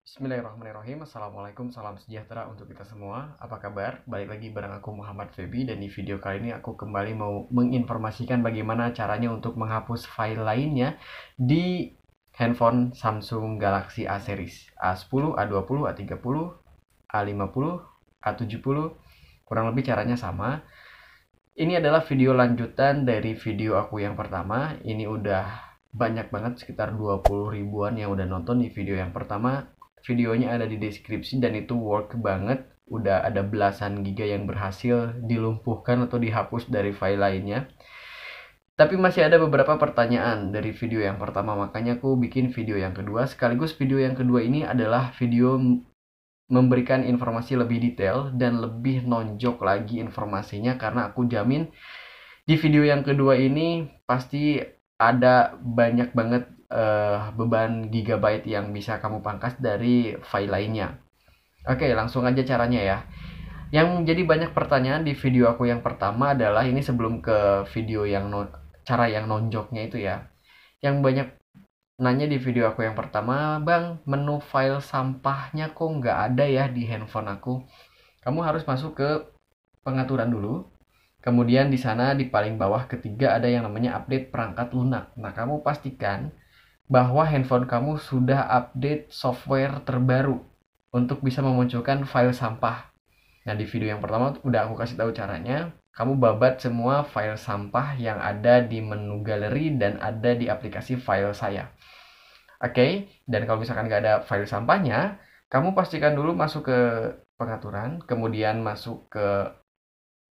Bismillahirrahmanirrahim. Assalamualaikum, salam sejahtera untuk kita semua. Apa kabar? Balik lagi bareng aku Muhammad Febi, dan di video kali ini aku kembali mau menginformasikan bagaimana caranya untuk menghapus file lainnya di handphone Samsung Galaxy A series A10, A20, A30, A50, A70. Kurang lebih caranya sama. Ini adalah video lanjutan dari video aku yang pertama. Ini udah banyak banget, sekitar 20 ribuan yang udah nonton di video yang pertama. Videonya ada di deskripsi dan itu work banget. Udah ada belasan giga yang berhasil dilumpuhkan atau dihapus dari file lainnya. Tapi masih ada beberapa pertanyaan dari video yang pertama, makanya aku bikin video yang kedua. Sekaligus video yang kedua ini adalah video memberikan informasi lebih detail dan lebih nonjok lagi informasinya, karena aku jamin di video yang kedua ini pasti ada banyak banget beban gigabyte yang bisa kamu pangkas dari file lainnya. Oke, langsung aja caranya ya. Yang jadi banyak pertanyaan di video aku yang pertama adalah, ini sebelum ke video yang cara yang nonjoknya itu ya. Yang banyak nanya di video aku yang pertama, "Bang, menu file sampahnya kok nggak ada ya di handphone aku?" Kamu harus masuk ke pengaturan dulu. Kemudian di sana di paling bawah ketiga ada yang namanya update perangkat lunak. Nah, kamu pastikan bahwa handphone kamu sudah update software terbaru untuk bisa memunculkan file sampah. Nah, di video yang pertama udah aku kasih tahu caranya. Kamu babat semua file sampah yang ada di menu galeri dan ada di aplikasi file saya. Oke, dan kalau misalkan nggak ada file sampahnya, kamu pastikan dulu masuk ke pengaturan, kemudian masuk ke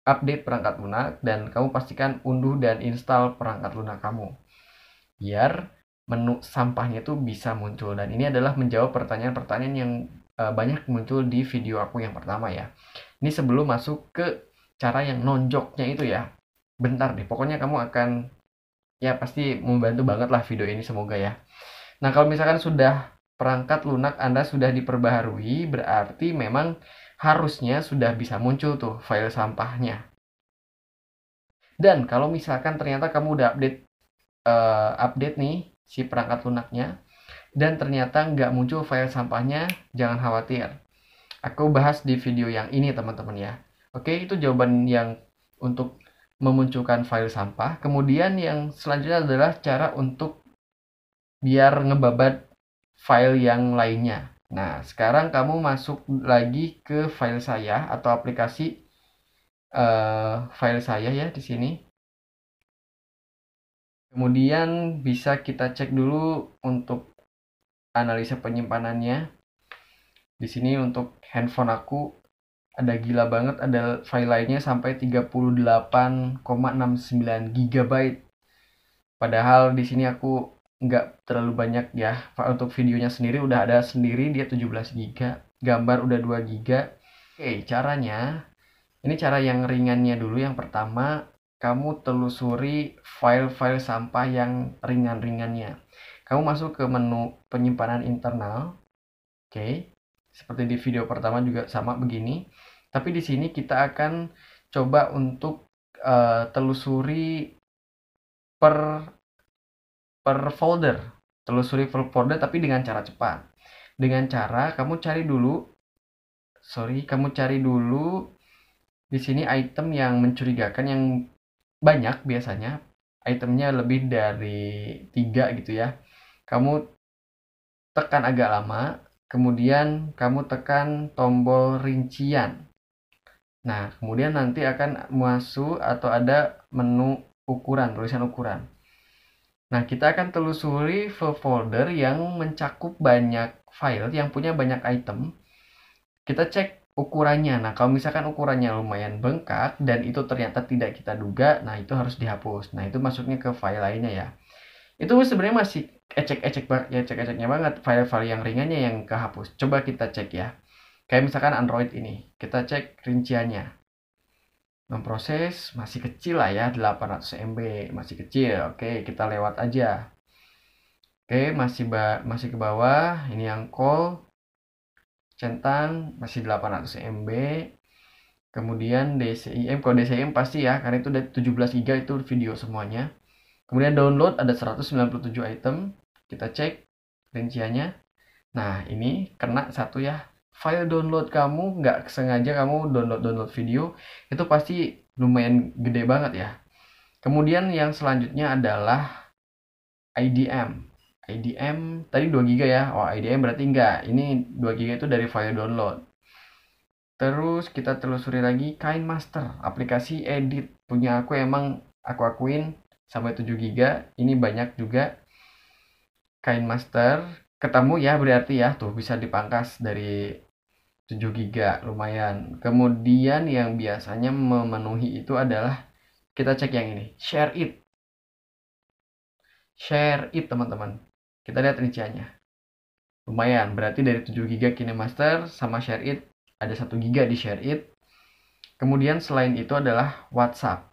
update perangkat lunak, dan kamu pastikan unduh dan install perangkat lunak kamu biar menu sampahnya itu bisa muncul. Dan ini adalah menjawab pertanyaan-pertanyaan yang banyak muncul di video aku yang pertama ya. Ini sebelum masuk ke cara yang nonjoknya itu ya. Bentar deh, pokoknya kamu akan ya pasti membantu banget lah video ini, semoga ya. Nah, kalau misalkan sudah perangkat lunak Anda sudah diperbaharui, berarti memang harusnya sudah bisa muncul tuh file sampahnya. Dan kalau misalkan ternyata kamu udah update nih si perangkat lunaknya dan ternyata nggak muncul file sampahnya, jangan khawatir. Aku bahas di video yang ini teman-teman ya. Oke, itu jawaban yang untuk memunculkan file sampah. Kemudian yang selanjutnya adalah cara untuk biar ngebabat file yang lainnya. Nah, sekarang kamu masuk lagi ke file saya atau aplikasi file saya ya di sini. Kemudian bisa kita cek dulu untuk analisa penyimpanannya. Di sini untuk handphone aku ada gila banget, ada file lainnya sampai 38,69 GB. Padahal di sini aku nggak terlalu banyak ya. Untuk videonya sendiri udah ada sendiri, dia 17 GB. Gambar udah 2 GB. Oke, caranya. Ini cara yang ringannya dulu. Yang pertama, kamu telusuri file-file sampah yang ringan-ringannya. Kamu masuk ke menu penyimpanan internal. Oke. Seperti di video pertama juga sama begini. Tapi di sini kita akan coba untuk telusuri per folder. Telusuri per folder tapi dengan cara cepat. Dengan cara kamu cari dulu di sini item yang mencurigakan, yang banyak biasanya. Itemnya lebih dari 3 gitu ya. Kamu tekan agak lama, kemudian kamu tekan tombol rincian. Nah, kemudian nanti akan masuk atau ada menu ukuran, tulisan ukuran. Nah, kita akan telusuri folder yang mencakup banyak file, yang punya banyak item. Kita cek ukurannya. Nah, kalau misalkan ukurannya lumayan bengkak dan itu ternyata tidak kita duga, nah itu harus dihapus. Nah, itu masuknya ke file lainnya ya. Itu sebenarnya masih ecek-eceknya banget, file-file yang ringannya yang kehapus. Coba kita cek ya. Kayak misalkan Android ini, kita cek rinciannya. Memproses masih kecil lah ya, 800 MB, masih kecil. Oke, kita lewat aja. Oke, masih ke bawah. Ini yang call centang masih 800 MB. Kemudian DCIM, kalau DCIM pasti ya, karena itu udah 17 GB itu video semuanya. Kemudian download ada 197 item. Kita cek rinciannya. Nah, ini kena satu ya. File download kamu nggak sengaja kamu download video itu pasti lumayan gede banget ya. Kemudian yang selanjutnya adalah IDM. IDM tadi 2 GB ya. Oh, IDM berarti enggak. Ini 2 GB itu dari file download. Terus kita telusuri lagi KineMaster, aplikasi edit. Punya aku emang aku akuin sampai 7 GB. Ini banyak juga. KineMaster ketemu ya berarti ya. Tuh bisa dipangkas dari 7 GB lumayan. Kemudian yang biasanya memenuhi itu adalah kita cek yang ini, Share It. Share It teman-teman. Kita lihat rinciannya. Lumayan, berarti dari 7 GB KineMaster sama Share It ada 1 GB di Share It. Kemudian selain itu adalah WhatsApp.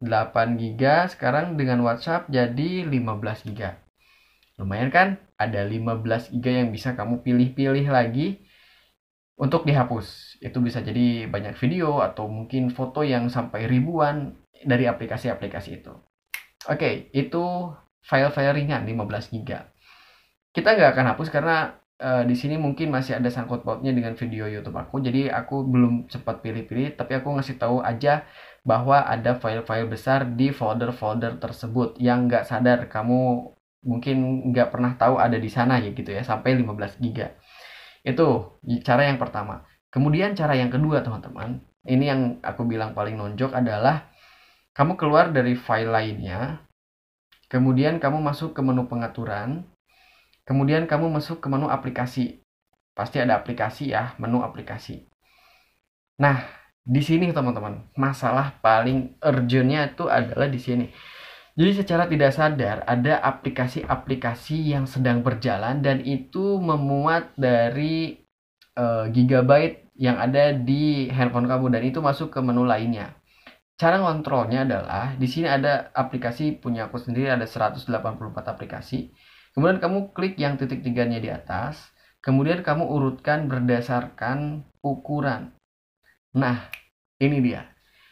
8 GB sekarang dengan WhatsApp jadi 15 GB. Lumayan kan? Ada 15 GB yang bisa kamu pilih-pilih lagi untuk dihapus. Itu bisa jadi banyak video atau mungkin foto yang sampai ribuan dari aplikasi-aplikasi itu. Oke, itu file-file ringan 15 GB. Kita nggak akan hapus karena di sini mungkin masih ada sangkut pautnya dengan video YouTube aku. Jadi aku belum sempat pilih-pilih, tapi aku ngasih tahu aja bahwa ada file-file besar di folder-folder tersebut yang nggak sadar kamu mungkin nggak pernah tahu ada di sana ya gitu ya, sampai 15 GB. Itu cara yang pertama. Kemudian cara yang kedua teman-teman, ini yang aku bilang paling nonjok adalah kamu keluar dari file lainnya, kemudian kamu masuk ke menu pengaturan, kemudian kamu masuk ke menu aplikasi. Pasti ada aplikasi ya, menu aplikasi. Nah, di sini teman-teman, masalah paling urgentnya itu adalah di sini. Jadi secara tidak sadar ada aplikasi-aplikasi yang sedang berjalan dan itu memuat dari gigabyte yang ada di handphone kamu dan itu masuk ke menu lainnya. Cara ngontrolnya adalah di sini ada aplikasi punya aku sendiri ada 184 aplikasi. Kemudian kamu klik yang titik tiganya di atas, kemudian kamu urutkan berdasarkan ukuran. Nah, ini dia.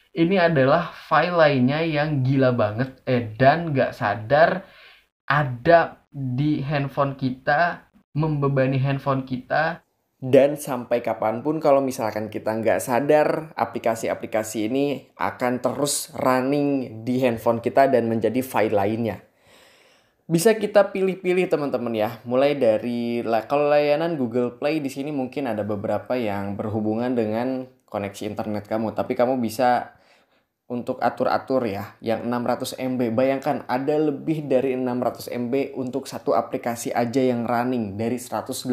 Ini adalah file lainnya yang gila banget dan gak sadar ada di handphone kita, membebani handphone kita. Dan sampai kapanpun kalau misalkan kita nggak sadar, aplikasi-aplikasi ini akan terus running di handphone kita dan menjadi file lainnya. Bisa kita pilih-pilih teman-teman ya. Mulai dari kalau layanan Google Play di sini mungkin ada beberapa yang berhubungan dengan koneksi internet kamu, tapi kamu bisa untuk atur-atur ya, yang 600 MB. Bayangkan ada lebih dari 600 MB untuk satu aplikasi aja yang running dari 184.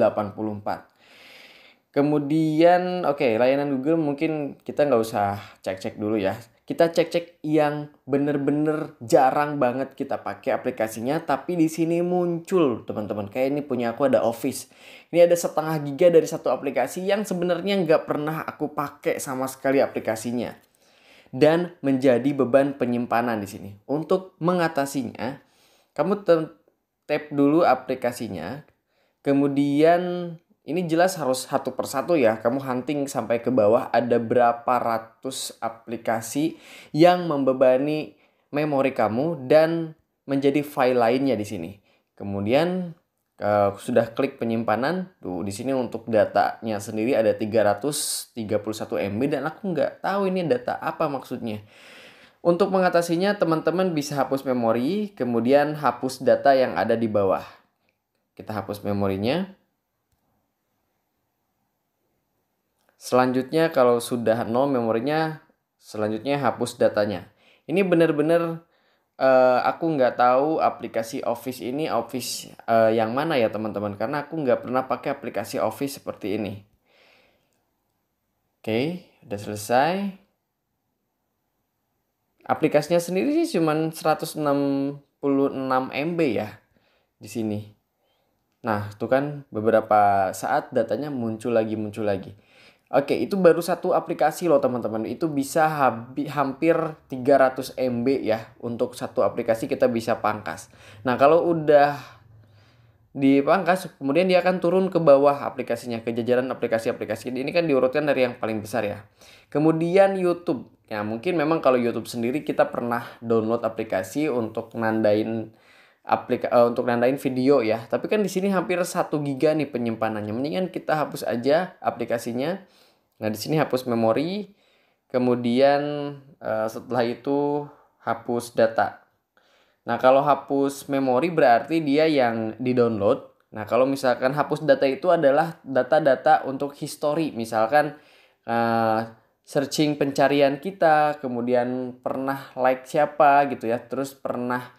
Kemudian, layanan Google mungkin kita nggak usah cek-cek dulu ya. Kita cek-cek yang bener-bener jarang banget kita pakai aplikasinya, tapi di sini muncul teman-teman. Kayak ini punya aku ada Office. Ini ada 1/2 giga dari satu aplikasi yang sebenarnya nggak pernah aku pakai sama sekali aplikasinya. Dan menjadi beban penyimpanan di sini. Untuk mengatasinya, kamu tap dulu aplikasinya, kemudian ini jelas harus satu persatu ya. Kamu hunting sampai ke bawah ada berapa ratus aplikasi yang membebani memori kamu dan menjadi file lainnya di sini. Kemudian sudah klik penyimpanan, tuh di sini untuk datanya sendiri ada 331 MB dan aku nggak tahu ini data apa maksudnya. Untuk mengatasinya teman-teman bisa hapus memori, kemudian hapus data yang ada di bawah. Kita hapus memorinya. Selanjutnya kalau sudah nol memorinya, selanjutnya hapus datanya. Ini benar-benar aku nggak tahu aplikasi Office ini Office yang mana ya teman-teman. Karena aku nggak pernah pakai aplikasi Office seperti ini. Oke, udah selesai. Aplikasinya sendiri sih cuma 166 MB ya di sini. Nah, itu kan beberapa saat datanya muncul lagi. Oke, itu baru satu aplikasi loh teman-teman. Itu bisa hampir 300 MB ya. Untuk satu aplikasi kita bisa pangkas. Nah, kalau udah dipangkas, kemudian dia akan turun ke bawah aplikasinya. Ke jajaran aplikasi-aplikasi. Ini kan diurutkan dari yang paling besar ya. Kemudian YouTube. Ya, mungkin memang kalau YouTube sendiri kita pernah download aplikasi untuk nandain untuk nandain video ya. Tapi kan di sini hampir 1 giga nih penyimpanannya. Mendingan kita hapus aja aplikasinya. Nah, di sini hapus memori. Kemudian setelah itu hapus data. Nah, kalau hapus memori berarti dia yang di-download. Nah, kalau misalkan hapus data itu adalah data-data untuk history. Misalkan searching pencarian kita, kemudian pernah like siapa gitu ya, terus pernah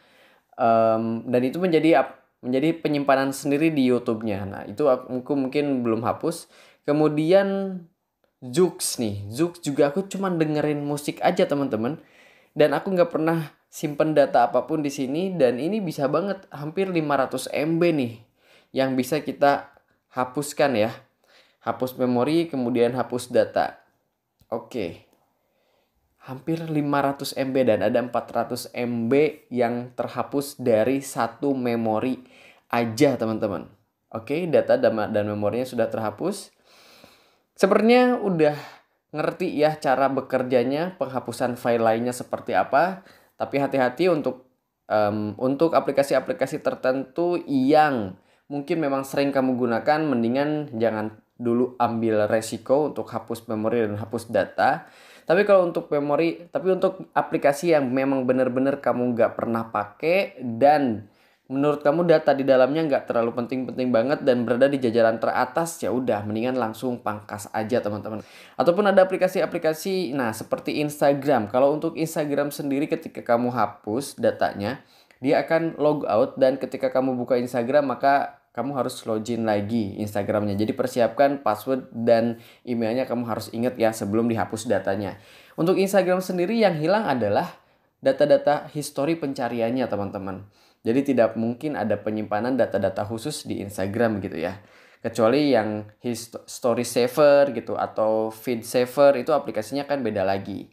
dan itu menjadi penyimpanan sendiri di YouTube-nya. Nah, itu aku mungkin belum hapus. Kemudian Joox nih. Joox juga aku cuma dengerin musik aja teman-teman. Dan aku nggak pernah simpen data apapun di sini. Dan ini bisa banget hampir 500 MB nih yang bisa kita hapuskan ya. Hapus memori kemudian hapus data. Oke. Hampir 500 MB dan ada 400 MB yang terhapus dari satu memori aja teman-teman. Oke, data dan memorinya sudah terhapus. Sebenarnya udah ngerti ya cara bekerjanya, penghapusan file lainnya seperti apa. Tapi hati-hati untuk aplikasi-aplikasi tertentu yang mungkin memang sering kamu gunakan, mendingan jangan dulu ambil resiko untuk hapus memori dan hapus data. Tapi untuk aplikasi yang memang benar-benar kamu nggak pernah pakai dan menurut kamu data di dalamnya nggak terlalu penting-penting banget dan berada di jajaran teratas, ya udah mendingan langsung pangkas aja teman-teman. Ataupun ada aplikasi-aplikasi, nah seperti Instagram. Kalau untuk Instagram sendiri ketika kamu hapus datanya, dia akan log out dan ketika kamu buka Instagram maka kamu harus login lagi Instagramnya. Jadi persiapkan password dan emailnya kamu harus ingat ya sebelum dihapus datanya. Untuk Instagram sendiri yang hilang adalah data-data histori pencariannya teman-teman. Jadi tidak mungkin ada penyimpanan data-data khusus di Instagram gitu ya. Kecuali yang story saver gitu atau feed saver itu aplikasinya kan beda lagi.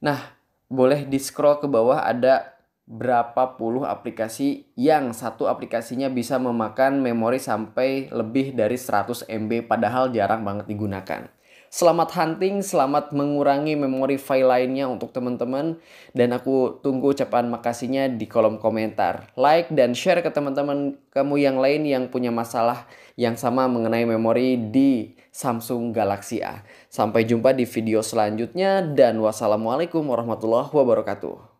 Nah, boleh di scroll ke bawah ada berapa puluh aplikasi yang satu aplikasinya bisa memakan memori sampai lebih dari 100 MB padahal jarang banget digunakan. Selamat hunting, selamat mengurangi memori file lainnya untuk teman-teman. Dan aku tunggu ucapan makasihnya di kolom komentar. Like dan share ke teman-teman kamu yang lain yang punya masalah yang sama mengenai memori di Samsung Galaxy A. Sampai jumpa di video selanjutnya dan wassalamualaikum warahmatullahi wabarakatuh.